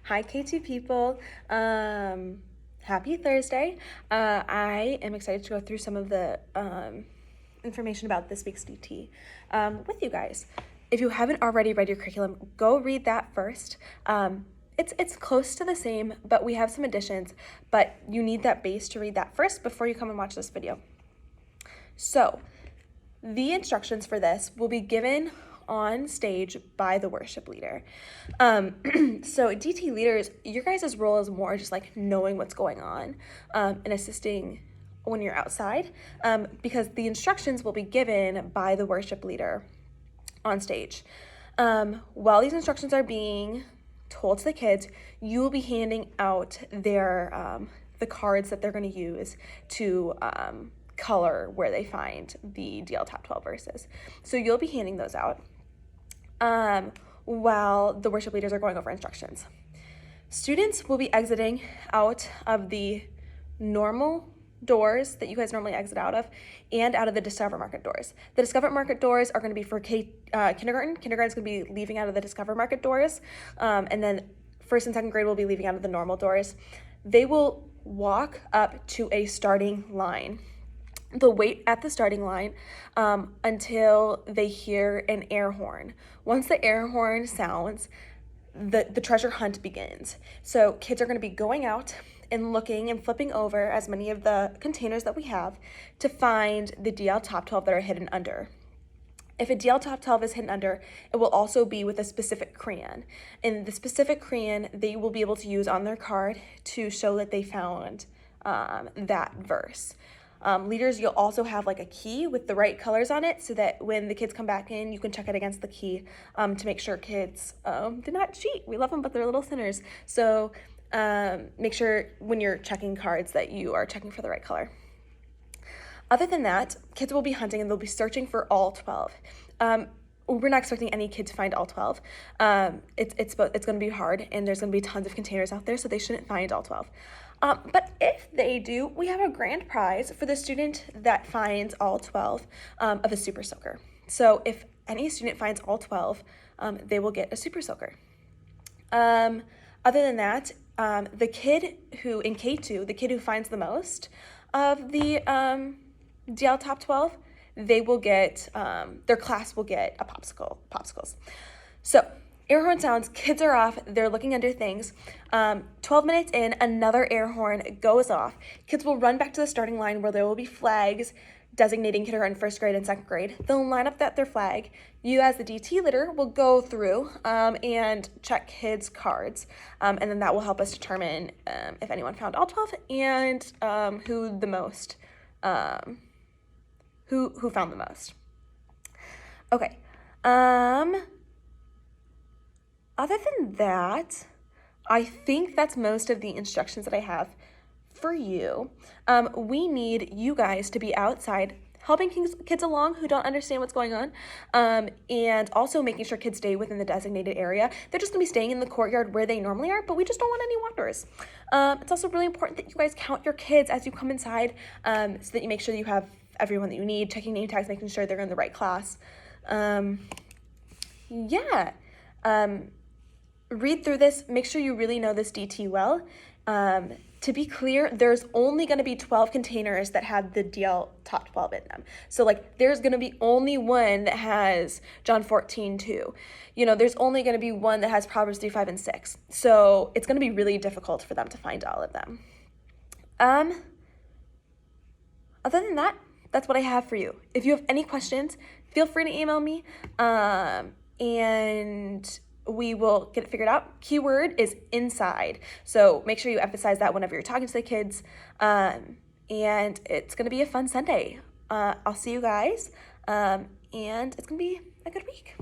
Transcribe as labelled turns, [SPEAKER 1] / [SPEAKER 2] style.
[SPEAKER 1] Hi K2 people. Happy Thursday. I am excited to go through some of the information about this week's DT with you guys. If you haven't already read your curriculum, go read that first. It's close to the same, but we have some additions, but you need that base to read that first before you come and watch this video. So the instructions for this will be given on stage by the worship leader. So DT leaders, your guys' role is more just like knowing what's going on and assisting when you're outside, because the instructions will be given by the worship leader on stage. While these instructions are being told to the kids, you will be handing out their the cards that they're going to use to color where they find the DL Top 12 verses. So you'll be handing those out while the worship leaders are going over instructions. Students will be exiting out of the normal doors that you guys normally exit out of and out of the Discover Market doors. The Discover Market doors are going to be for kindergarten. Kindergarten is going to be leaving out of the Discover Market doors, and then first and second grade will be leaving out of the normal doors. They will walk up to a starting line. They'll wait at the starting line until they hear an air horn. Once the air horn sounds, the treasure hunt begins. So kids are going to be going out and looking and flipping over as many of the containers that we have to find the DL Top 12 that are hidden under. If a DL Top 12 is hidden under, it will also be with a specific crayon. And the specific crayon they will be able to use on their card to show that they found that verse. Leaders, you'll also have like a key with the right colors on it so that when the kids come back in, you can check it against the key to make sure kids do not cheat. We love them, but they're little sinners. So make sure when you're checking cards that you are checking for the right color. Other than that, kids will be hunting and they'll be searching for all 12. We're not expecting any kid to find all 12. It's going to be hard, and there's going to be tons of containers out there, so they shouldn't find all 12. But if they do, we have a grand prize for the student that finds all 12 of a Super Soaker. So if any student finds all 12, they will get a Super Soaker. Other than that, the kid who, in K2, the kid who finds the most of the DL Top 12, they will get, their class will get a popsicles. So air horn sounds, kids are off, they're looking under things. 12 minutes in, another air horn goes off. Kids will run back to the starting line where there will be flags designating kindergarten, first grade, and second grade. They'll line up their flag. You as the DT leader will go through and check kids' cards. And then that will help us determine if anyone found all 12 and who the most, who found the most. Okay. Other than that, I think that's most of the instructions that I have for you. We need you guys to be outside helping kids along who don't understand what's going on, and also making sure kids stay within the designated area. They're just gonna be staying in the courtyard where they normally are, but we just don't want any wanderers. It's also really important that you guys count your kids as you come inside, so that you make sure that you have everyone that you need, checking name tags, making sure they're in the right class. Read through this, make sure you really know this DT well. To be clear, there's only going to be 12 containers that have the DL Top 12 in them. So like there's going to be only one that has John 14:2. You know, there's only going to be one that has Proverbs 3, 5, and 6. So it's going to be really difficult for them to find all of them. Other than that, that's what I have for you. If you have any questions, feel free to email me, and we will get it figured out. Keyword is inside. So make sure you emphasize that whenever you're talking to the kids. And it's going to be a fun Sunday. I'll see you guys. And it's going to be a good week.